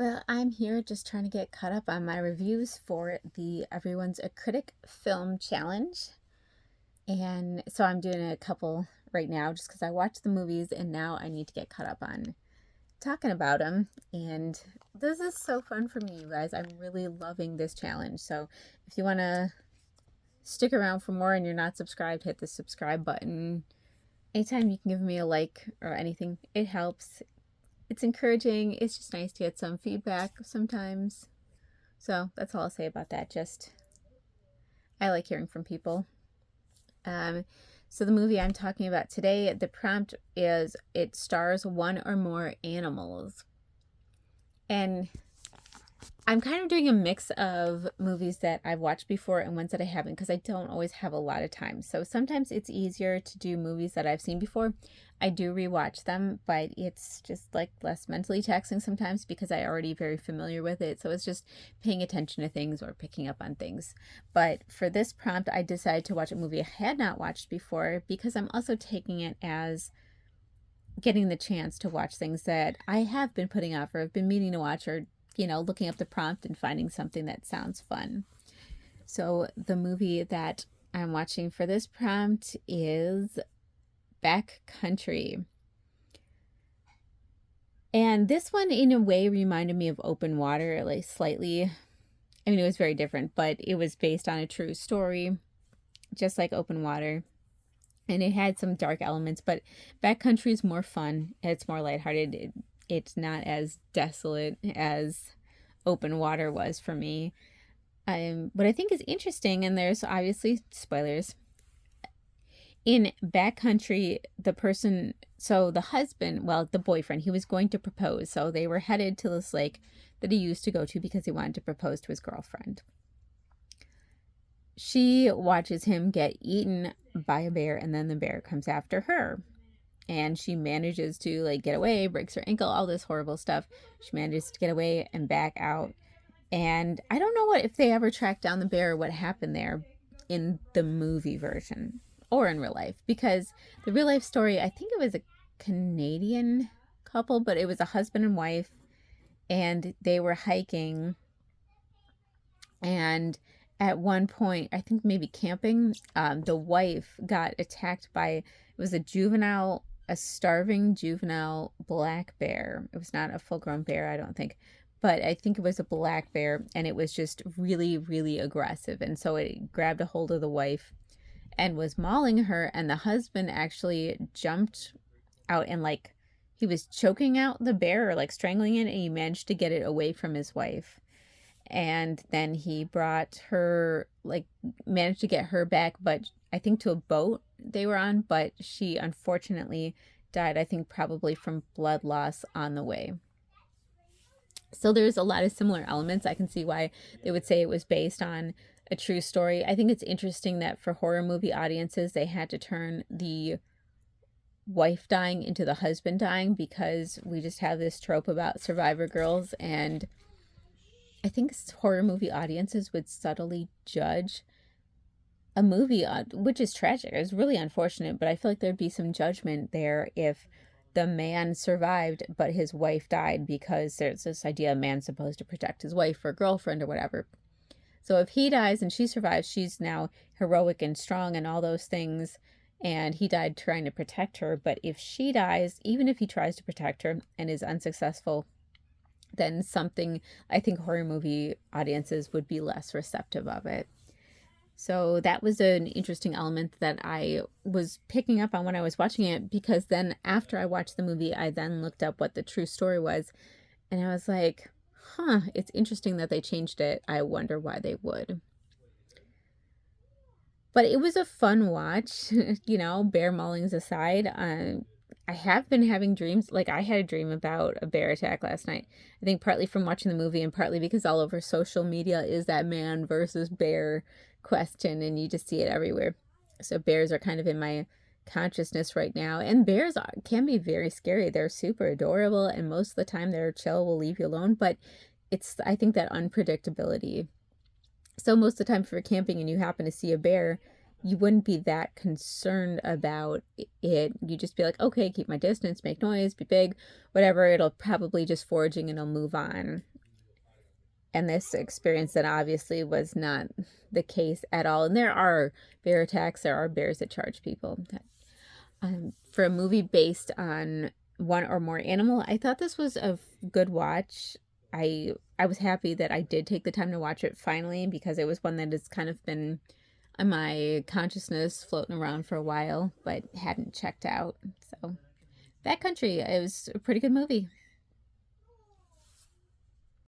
Well, I'm here just trying to get caught up on my reviews for the Everyone's a Critic film challenge. And so I'm doing a couple right now just because I watched the movies and now I need to get caught up on talking about them. And this is so fun for me, you guys. I'm really loving this challenge. So if you want to stick around for more and you're not subscribed, hit the subscribe button. Anytime you can give me a like or anything, it helps. It's encouraging. It's just nice to get some feedback sometimes. So that's all I'll say about that. Just, I like hearing from people. Um, so the movie I'm talking about today, the prompt is it stars one or more animals. And I'm kind of doing a mix of movies that I've watched before and ones that I haven't because I don't always have a lot of time. So sometimes it's easier to do movies that I've seen before. I do rewatch them, but it's just like less mentally taxing sometimes because I'm already very familiar with it. So it's just paying attention to things or picking up on things. But for this prompt, I decided to watch a movie I had not watched before because I'm also taking it as getting the chance to watch things that I have been putting off or have been meaning to watch or looking up the prompt and finding something that sounds fun. So the movie that I'm watching for this prompt is Backcountry. And this one, in a way, reminded me of Open Water, like slightly. I mean, it was very different, but it was based on a true story, just like Open Water. And it had some dark elements, but Backcountry is more fun. It's more lighthearted. It's not as desolate as Open Water was for me. What I think is interesting, and there's obviously spoilers, in Backcountry, the husband, well, the boyfriend, he was going to propose. So they were headed to this lake that he used to go to because he wanted to propose to his girlfriend. She watches him get eaten by a bear, and then the bear comes after her. And she manages to get away, breaks her ankle, all this horrible stuff. She manages to get away and back out. And I don't know if they ever tracked down the bear or what happened there in the movie version or in real life. Because the real life story, I think it was a Canadian couple, but it was a husband and wife. And they were hiking. And at one point, I think maybe camping, the wife got attacked by, it was a starving juvenile black bear. It was not a full grown bear, I don't think, but I think it was a black bear, and it was just really, really aggressive. And so it grabbed a hold of the wife and was mauling her. And the husband actually jumped out and he was choking out the bear or strangling it, and he managed to get it away from his wife. And then he brought her, managed to get her back, but I think to a boat they were on, but she unfortunately died, I think probably from blood loss on the way. So there's a lot of similar elements. I can see why they would say it was based on a true story. I think it's interesting that for horror movie audiences, they had to turn the wife dying into the husband dying because we just have this trope about survivor girls, and I think horror movie audiences would subtly judge a movie, which is tragic. It's really unfortunate, but I feel like there'd be some judgment there if the man survived, but his wife died, because there's this idea a man's supposed to protect his wife or girlfriend or whatever. So if he dies and she survives, she's now heroic and strong and all those things, and he died trying to protect her. But if she dies, even if he tries to protect her and is unsuccessful, then I think horror movie audiences would be less receptive of it. So that was an interesting element that I was picking up on when I was watching it, because then after I watched the movie, I then looked up what the true story was, and I was like, it's interesting that they changed it. I wonder why they would. But it was a fun watch, bear maulings aside. I have been having dreams. I had a dream about a bear attack last night. I think partly from watching the movie and partly because all over social media is that man versus bear question, and you just see it everywhere. So bears are kind of in my consciousness right now, and bears can be very scary. They're super adorable, and most of the time they're chill, will leave you alone, but it's, I think, that unpredictability. So most of the time if you're camping and you happen to see a bear, you wouldn't be that concerned about it. You just be like, okay, keep my distance, make noise, be big, whatever. It'll probably just foraging and it'll move on. And this experience that obviously was not the case at all. And there are bear attacks, there are bears that charge people. For a movie based on one or more animal, I thought this was a good watch. I was happy that I did take the time to watch it finally, because it was one that has kind of been on my consciousness floating around for a while, but hadn't checked out. So Backcountry, it was a pretty good movie.